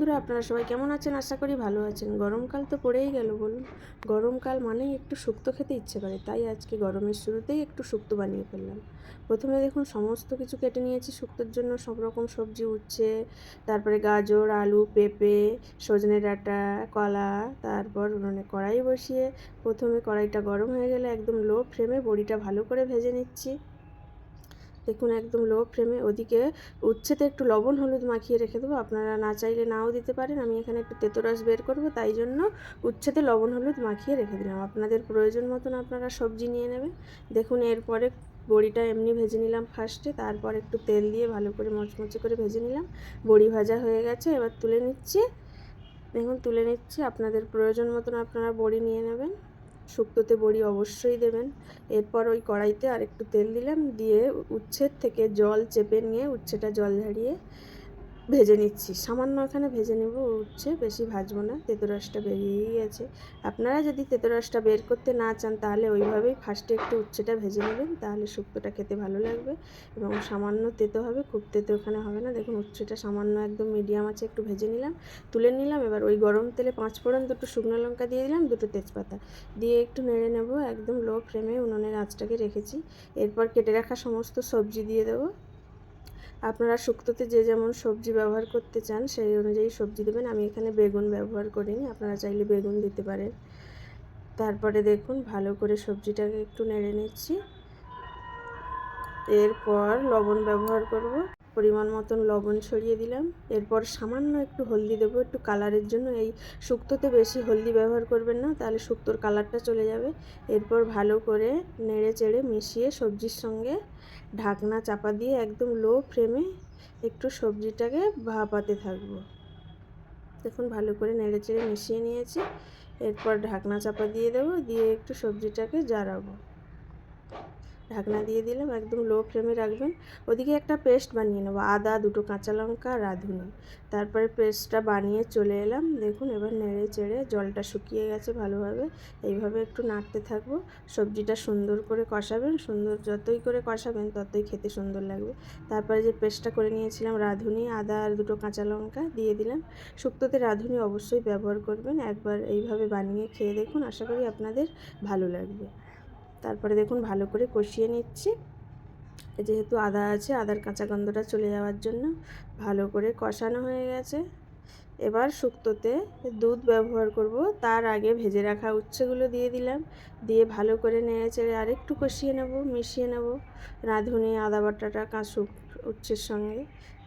বন্ধুরা, আপনারা সবাই কেমন আছেন? আশা করি ভালো আছেন। গরমকাল তো পড়েই গেল বলুন। গরমকাল মানেই একটু শুক্তো খেতে ইচ্ছে করে, তাই আজকে গরমের শুরুতেই একটু শুক্তো বানিয়ে ফেললাম। প্রথমে দেখুন সমস্ত কিছু কেটে নিয়েছি শুক্তোর জন্য। সব রকম সবজি, উচ্ছে, তারপরে গাজর, আলু, পেঁপে, সজনে ডাঁটা, কলা। তারপর উনুনে কড়াই বসিয়ে প্রথমে কড়াইটা গরম হয়ে গেলে একদম লো ফ্লেমে বড়িটা ভালো করে ভেজে নিচ্ছি। দেখুন একদম লো ফ্লেমে। ওদিকে উচ্ছেতে একটু লবণ হলুদ মাখিয়ে রেখে দেবো, আপনারা না চাইলে নাও দিতে পারেন। আমি এখানে একটু তেঁতো রস বের করব, তাই জন্য উচ্ছেতে লবণ হলুদ মাখিয়ে রেখে দিলাম। আপনাদের প্রয়োজন মতন আপনারা সবজি নিয়ে নেবেন। দেখুন এরপরে বড়িটা এমনি ভেজে নিলাম ফার্স্টে, তারপর একটু তেল দিয়ে ভালো করে মচমচে করে ভেজে নিলাম। বড়ি ভাজা হয়ে গেছে, এবার তুলে নিচ্ছি। দেখুন তুলে নিচ্ছি। আপনাদের প্রয়োজন মতন আপনারা বড়ি নিয়ে নেবেন। শুক্তোতে বড়ি অবশ্যই দেবেন। এরপর ওই কড়াইতে আর একটু তেল দিলাম, দিয়ে উচ্ছের থেকে জল চেপে নিয়ে উচ্ছেটা জল ঝরিয়ে ভেজে নিচ্ছি। সামান্য এখানে ভেজে নেব উচ্ছে, বেশি ভাজবো না, তেঁতো রসটা বেরিয়েই গেছে। আপনারা যদি তেঁতো রসটা বের করতে না চান তাহলে ওইভাবেই ফার্স্টে একটু উচ্ছেটা ভেজে নেবেন, তাহলে শুক্তোটা খেতে ভালো লাগবে এবং সামান্য তেঁতো হবে, খুব তেঁতো এখানে হবে না। দেখুন উচ্ছেটা সামান্য একদম মিডিয়াম আছে একটু ভেজে নিলাম, তুলে নিলাম। এবার ওই গরম তেলে 5 ফোড়ন, 2টো শুকনো লঙ্কা দিয়ে দিলাম, 2টো তেজপাতা দিয়ে একটু নেড়ে নেব। একদম লো ফ্লেমে উনুনের আঁচটাকে রেখেছি। এরপর কেটে রাখা সমস্ত সবজি দিয়ে দেবো। আপনারা শুক্তোতে যে যেমন সবজি ব্যবহার করতে চান সেই অনুযায়ী সবজি দেবেন। আমি এখানে বেগুন ব্যবহার করিনি, আপনারা চাইলে বেগুন দিতে পারেন। তারপরে দেখুন ভালো করে সবজিটাকে একটু নেড়ে নিচ্ছি। এরপর লবণ ব্যবহার করব, পরিমাণ মতন লবণ ছড়িয়ে দিলাম। এরপর সামান্য একটু হলদি দেবো, একটু কালারের জন্য। এই শুক্তোতে বেশি হলদি ব্যবহার করবেন না, তাহলে শুক্তোর কালারটা চলে যাবে। এরপর ভালো করে নেড়ে চেড়ে মিশিয়ে সবজির সঙ্গে ঢাকনা চাপা দিয়ে একদম লো ফ্লেমে একটু সবজিটাকে ভাপাতে থাকবো। দেখুন ভালো করে নেড়ে চেড়ে মিশিয়ে নিয়েছি। এরপর ঢাকনা চাপা দিয়ে দেবো, দিয়ে একটু সবজিটাকে জারাবো। ঢাকনা দিয়ে দিলাম, একদম লো ফ্লেমে রাখবেন। ওদিকে একটা পেস্ট বানিয়ে নেবো, আদা, 2টো কাঁচা লঙ্কা, রাঁধুনি। তারপরে পেস্টটা বানিয়ে চলে এলাম। দেখুন এবার নেড়ে চেড়ে, জলটা শুকিয়ে গেছে ভালোভাবে, এইভাবে একটু নাড়তে থাকবো। সবজিটা সুন্দর করে কষাবেন, যতই করে কষাবেন ততই খেতে সুন্দর লাগবে। তারপরে যে পেস্টটা করে নিয়েছিলাম, রাঁধুনি, আদা আর 2টো কাঁচা লঙ্কা দিয়ে দিলাম। শুক্তোতে রাঁধুনি অবশ্যই ব্যবহার করবেন। একবার এইভাবে বানিয়ে খেয়ে দেখুন, আশা করি আপনাদের ভালো লাগবে। তারপরে দেখুন ভালো করে কষিয়ে নিচ্ছি। যেহেতু আদা আছে, আদার কাঁচা গন্ধটা চলে যাওয়ার জন্য ভালো করে কষানো হয়ে গেছে। এবার শুক্তোতে দুধ ব্যবহার করব। তার আগে ভেজে রাখা উচ্ছেগুলো দিয়ে দিলাম, দিয়ে ভালো করে নেড়ে চেড়ে আরেকটু কষিয়ে নেব, মিশিয়ে নেব রাঁধুনি, আদা বাটাটা উচ্ছের সঙ্গে।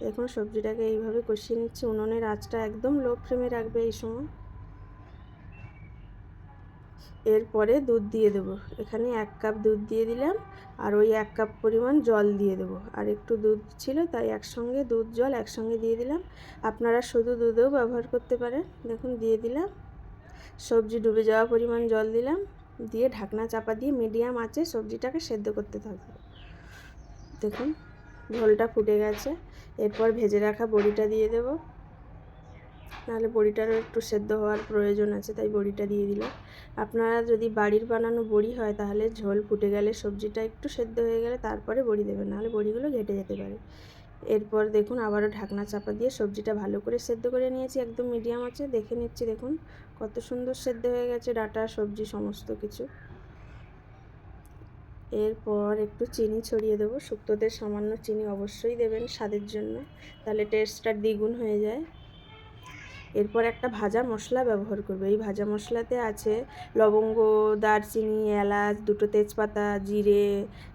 দেখুন সবজিটাকে এইভাবে কষিয়ে নিচ্ছি। উনুনের আঁচটা একদম লো ফ্লেমে রাখবে এই সময়। এরপরে দুধ দিয়ে দেবো। এখানে 1 কাপ দুধ দিয়ে দিলাম, আর ওই 1 কাপ পরিমাণ জল দিয়ে দেবো। আর একটু দুধ ছিল, তাই একসঙ্গে দুধ জল একসঙ্গে দিয়ে দিলাম। আপনারা শুধু দুধেও ব্যবহার করতে পারেন। দেখুন দিয়ে দিলাম। সবজি ডুবে যাওয়া পরিমাণ জল দিলাম, দিয়ে ঢাকনা চাপা দিয়ে মিডিয়াম আঁচে সবজিটাকে সেদ্ধ করতে থাকবো। দেখুন ঝোলটা ফুটে গেছে। এরপর ভেজে রাখা বড়িটা দিয়ে দেবো, নাহলে বড়িটারও একটু সেদ্ধ হওয়ার প্রয়োজন আছে, তাই বড়িটা দিয়ে দিলাম। আপনারা যদি বাড়ির বানানো বড়ি হয় তাহলে ঝোল ফুটে গেলে, সবজিটা একটু সেদ্ধ হয়ে গেলে তারপরে বড়ি দেবেন, নাহলে বড়িগুলো ঘেটে যেতে পারে। এরপর দেখুন আবারও ঢাকনা চাপা দিয়ে সবজিটা ভালো করে সেদ্ধ করে নিয়েছি, একদম মিডিয়াম আছে। দেখে নিচ্ছি, দেখুন কত সুন্দর সেদ্ধ হয়ে গেছে, ডাঁটা, সবজি সমস্ত কিছু। এরপর একটু চিনি ছড়িয়ে দেবো। শুক্তোতে সামান্য চিনি অবশ্যই দেবেন স্বাদের জন্য, তাহলে টেস্টটা দ্বিগুণ হয়ে যায়। এরপর একটা ভাজা মশলা ব্যবহার করব। এই ভাজা মশলাতে আছে লবঙ্গ, দারচিনি, এলাচ, 2টো তেজপাতা, জিরে,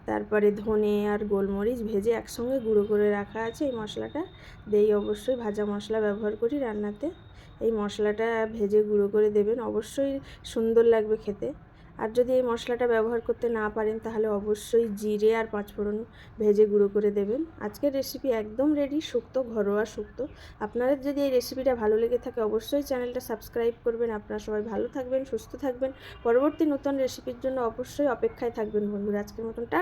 তারপরে ধনে আর গোলমরিচ ভেজে একসঙ্গে গুঁড়ো করে রাখা আছে। এই মশলাটা দিয়েই অবশ্যই ভাজা মশলা ব্যবহার করি রান্নাতে। এই মশলাটা ভেজে গুঁড়ো করে দেবেন, অবশ্যই সুন্দর লাগবে খেতে। আর যদি এই মশলাটা ব্যবহার করতে না পারেন তাহলে অবশ্যই জিরে আর 5 ফোড়ন ভেজে গুঁড়ো করে দেবেন। আজকের রেসিপি একদম রেডি, শুক্তো, ঘরোয়া শুক্তো। আপনাদের যদি এই রেসিপিটা ভালো লেগে থাকে অবশ্যই চ্যানেলটা সাবস্ক্রাইব করবেন। আপনারা সবাই ভালো থাকবেন, সুস্থ থাকবেন। পরবর্তী নতুন রেসিপির জন্য অবশ্যই অপেক্ষায় থাকবেন বন্ধুরা। আজকের মতন টাটা।